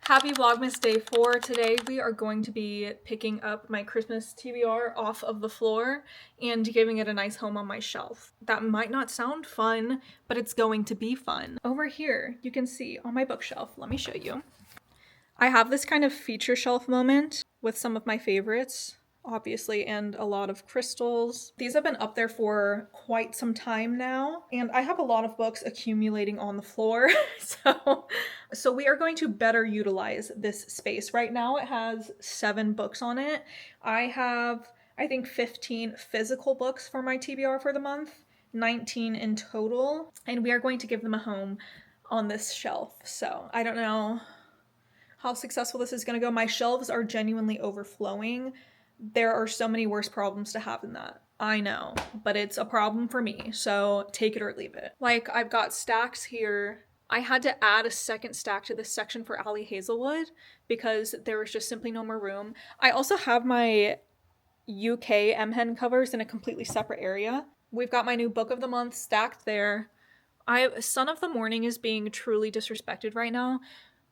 Happy Vlogmas Day 4. Today we are going to be picking up my Christmas TBR off of the floor and giving it a nice home on my shelf. That might not sound fun, but it's going to be fun. Over here, you can see on my bookshelf, let me show you. I have this kind of feature shelf moment with some of my favorites, obviously, and a lot of crystals. These have been up there for quite some time now, and I have a lot of books accumulating on the floor, so we are going to better utilize this space. Right now it has 7 books on it. I have, I think, 15 physical books for my TBR for the month, 19 in total, and we are going to give them a home on this shelf. So I don't know how successful this is going to go. My shelves are genuinely overflowing. There are so many worse problems to have than that. I know, but it's a problem for me, so take it or leave it. Like, I've got stacks here. I had to add a second stack to this section for Ali Hazelwood because there was just simply no more room. I also have my UK M-Hen covers in a completely separate area. We've got my new book of the month stacked there. Son of the Morning is being truly disrespected right now.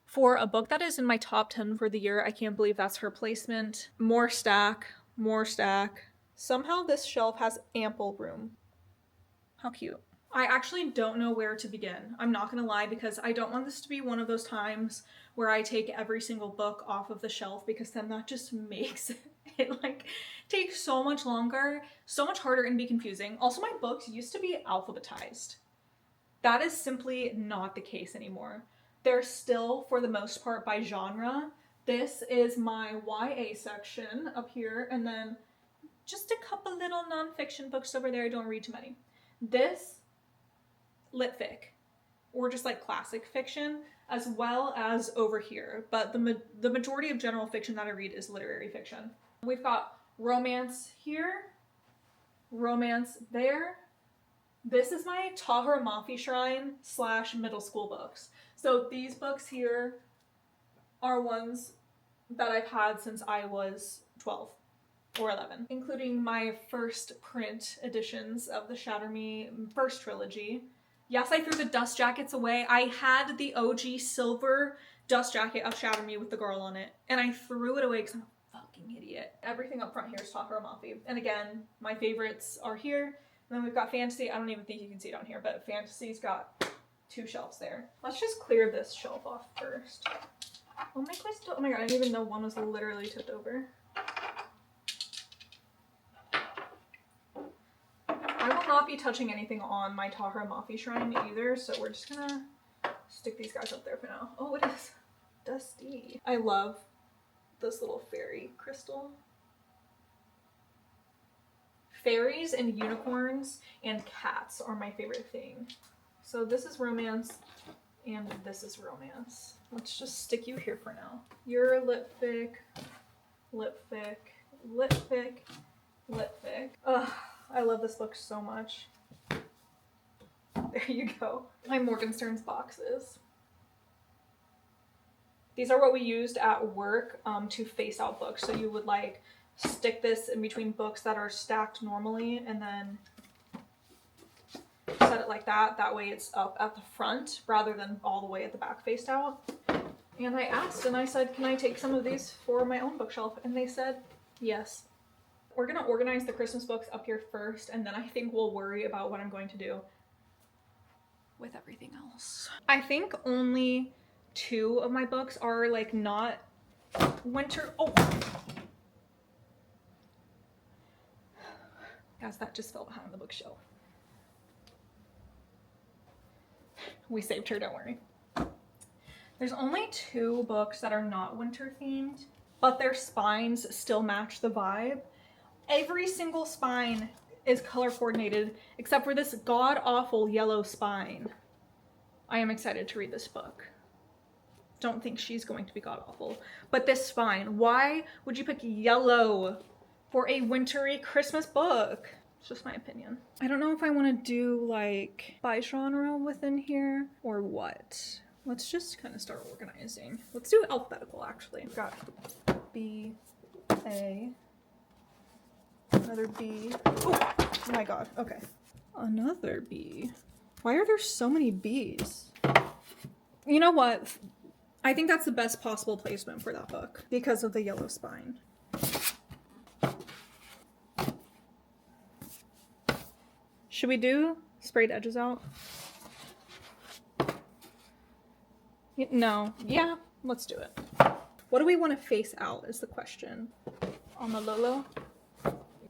For a book that is in my top 10 for the year, I can't believe that's her placement. More stack, more stack. Somehow this shelf has ample room. How cute. I actually don't know where to begin. I'm not gonna lie, because I don't want this to be one of those times where I take every single book off of the shelf, because then that just makes it like take so much longer, so much harder, and be confusing. Also, my books used to be alphabetized. That is simply not the case anymore. They're still, for the most part, by genre. This is my YA section up here, and then just a couple little nonfiction books over there. I don't read too many. This, lit fic, or just like classic fiction, as well as over here. But the majority of general fiction that I read is literary fiction. We've got romance here, romance there. This is my Tahara Mafi Shrine / middle school books. So these books here are ones that I've had since I was 12 or 11, including my first print editions of the Shatter Me first trilogy. Yes, I threw the dust jackets away. I had the OG silver dust jacket of Shatter Me with the girl on it, and I threw it away because I'm a fucking idiot. Everything up front here is Tahara Mafi. And again, my favorites are here. And then we've got fantasy. I don't even think you can see it on here, but fantasy's got 2 shelves there. Let's just clear this shelf off first. Oh my god, oh my god, I didn't even know one was literally tipped over. I will not be touching anything on my Tahara Mafi Shrine either, so we're just gonna stick these guys up there for now. Oh, it is dusty. I love this little fairy crystal. Fairies and unicorns and cats are my favorite thing. So this is romance and this is romance. Let's just stick you here for now. You're lit fic, lit fic, lit fic, lit fic. Ugh, I love this book so much. There you go. My Morgenstern's boxes. These are what we used at work to face out books. So you would like stick this in between books that are stacked normally and then set it like that. That way it's up at the front rather than all the way at the back faced out. And I asked and I said, can I take some of these for my own bookshelf? And they said, yes. We're gonna organize the Christmas books up here first, and then I think we'll worry about what I'm going to do with everything else. I think only 2 of my books are like not winter. Oh! Guys, that just fell behind the bookshelf. We saved her, don't worry. There's only 2 books that are not winter themed, but their spines still match the vibe. Every single spine is color coordinated except for this god-awful yellow spine. I am excited to read this book. Don't think she's going to be god-awful, but this spine, why would you pick yellow for a wintry Christmas book? It's just my opinion. I don't know if I want to do like by genre within here or what. Let's just kind of start organizing. Let's do alphabetical actually. We've got B, A, another B. Oh my god, okay. Another B. Why are there so many B's? You know what? I think that's the best possible placement for that book because of the yellow spine. Should we do sprayed edges out? No. Yeah, let's do it. What do we want to face out is the question. On the Lolo,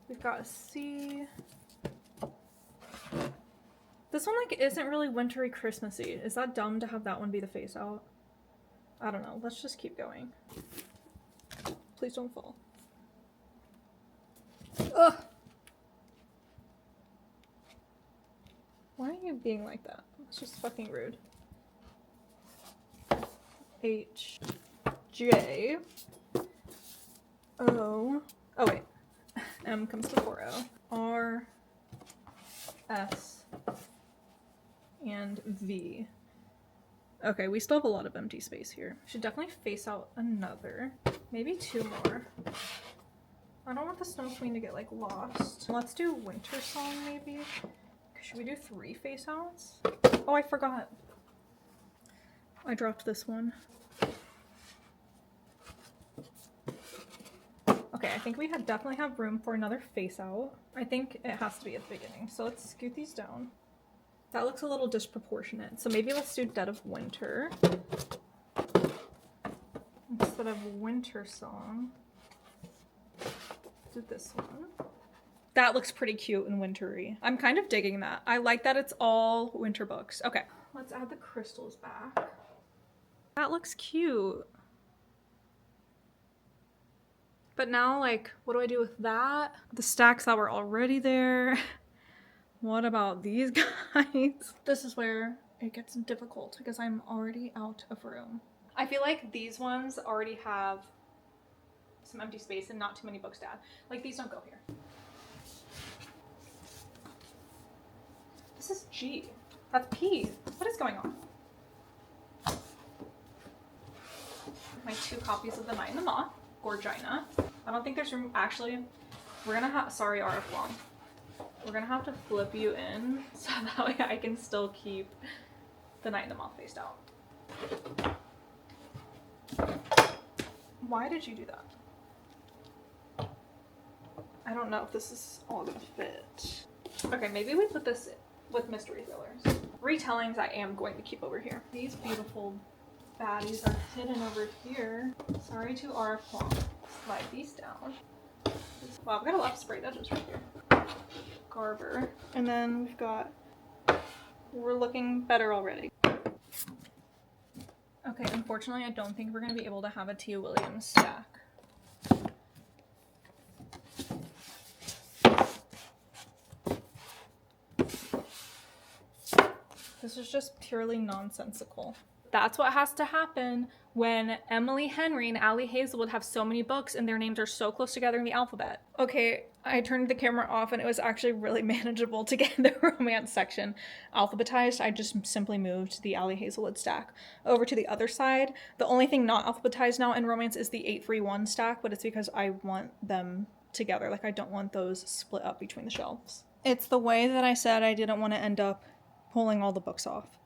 we've got a C. This one like isn't really wintry Christmassy. Is that dumb to have that one be the face out? I don't know. Let's just keep going. Please don't fall. Ugh. Why are you being like that? It's just fucking rude. H, J, O. Oh wait. M comes before O. R, S, and V. Okay, we still have a lot of empty space here. Should definitely face out another. Maybe two more. I don't want the Snow Queen to get like lost. Let's do Winter Song maybe. Should we do 3 face outs? Oh, I forgot. I dropped this one. Okay, I think we definitely have room for another face out. I think it has to be at the beginning. So let's scoot these down. That looks a little disproportionate. So maybe let's do Dead of Winter. Instead of Winter Song, do this one. That looks pretty cute and wintry. I'm kind of digging that. I like that it's all winter books. Okay, let's add the crystals back. That looks cute. But now, like, what do I do with that? The stacks that were already there. What about these guys? This is where it gets difficult because I'm already out of room. I feel like these ones already have some empty space and not too many books to add. Like, these don't go here. This is G. That's P. What is going on? My 2 copies of The Night and the Moth. Gorgina. I don't think there's room. Actually, we're gonna have. Sorry, RF Long. We're gonna have to flip you in so that way I can still keep The Night and the Moth faced out. Why did you do that? I don't know if this is all gonna fit. Okay, maybe we put this with mystery thrillers. Retellings I am going to keep over here. These beautiful baddies are hidden over here. Sorry to RF Long. Slide these down. Wow, I've got a lot of sprayed edges right here. Garber. And then we've got, we're looking better already. Okay, unfortunately I don't think we're going to be able to have a Tia Williams stack. This is just purely nonsensical. That's what has to happen when Emily Henry and Allie Hazelwood have so many books and their names are so close together in the alphabet. Okay, I turned the camera off and it was actually really manageable to get the romance section alphabetized. I just simply moved the Allie Hazelwood stack over to the other side. The only thing not alphabetized now in romance is the 831 stack, but it's because I want them together. Like, I don't want those split up between the shelves. It's the way that I said I didn't want to end up pulling all the books off.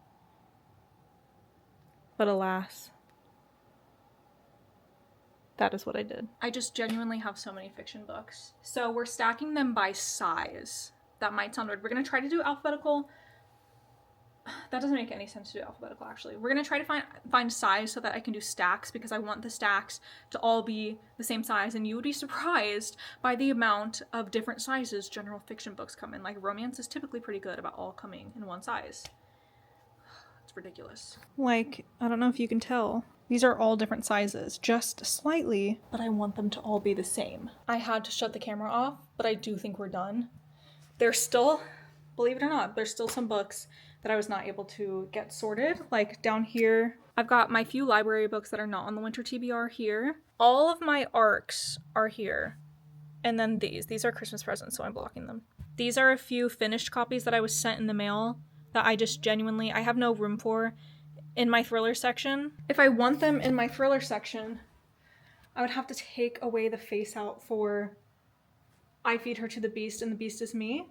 But alas, that is what I did. I just genuinely have so many fiction books. So we're stacking them by size. That might sound weird. We're going to try to do alphabetical. That doesn't make any sense to do alphabetical, actually. We're going to try to find size so that I can do stacks, because I want the stacks to all be the same size. And you would be surprised by the amount of different sizes general fiction books come in. Like, romance is typically pretty good about all coming in one size. Ridiculous. Like, I don't know if you can tell. These are all different sizes, just slightly, but I want them to all be the same. I had to shut the camera off, but I do think we're done. There's still, believe it or not, there's still some books that I was not able to get sorted. Like down here, I've got my few library books that are not on the winter TBR here. All of my ARCs are here. And then these are Christmas presents, so I'm blocking them. These are a few finished copies that I was sent in the mail that I just genuinely, I have no room for in my thriller section. If I want them in my thriller section, I would have to take away the face out for I Feed Her to the Beast and the Beast is Me.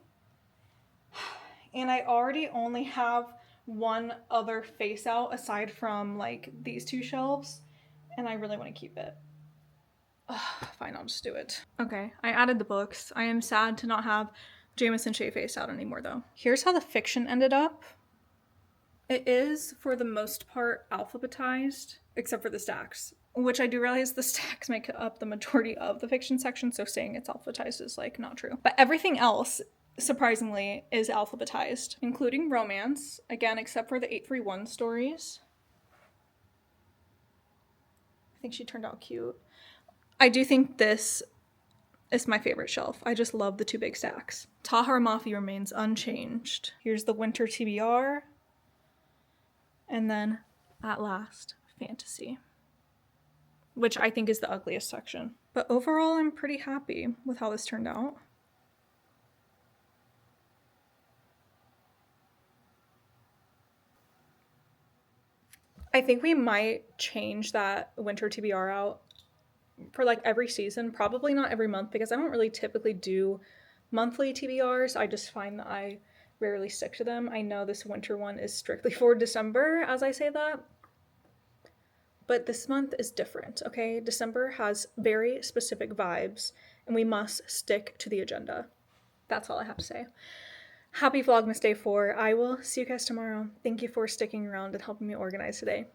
And I already only have one other face out aside from like these two shelves, and I really want to keep it. Ugh, fine, I'll just do it. Okay, I added the books. I am sad to not have Jameson Shea face out anymore though. Here's how the fiction ended up. It is, for the most part, alphabetized, except for the stacks, which I do realize the stacks make up the majority of the fiction section, so saying it's alphabetized is like not true. But everything else, surprisingly, is alphabetized, including romance, again, except for the 831 stories. I think she turned out cute. I do think this is my favorite shelf. I just love the two big stacks. Tahara Mafi remains unchanged. Here's the winter TBR. And then, at last, fantasy, which I think is the ugliest section. But overall, I'm pretty happy with how this turned out. I think we might change that winter TBR out for like every season, probably not every month, because I don't really typically do monthly TBRs. I just find that I rarely stick to them. I know this winter one is strictly for December, as I say that. But this month is different, okay? December has very specific vibes, and we must stick to the agenda. That's all I have to say. Happy Vlogmas Day 4. I will see you guys tomorrow. Thank you for sticking around and helping me organize today.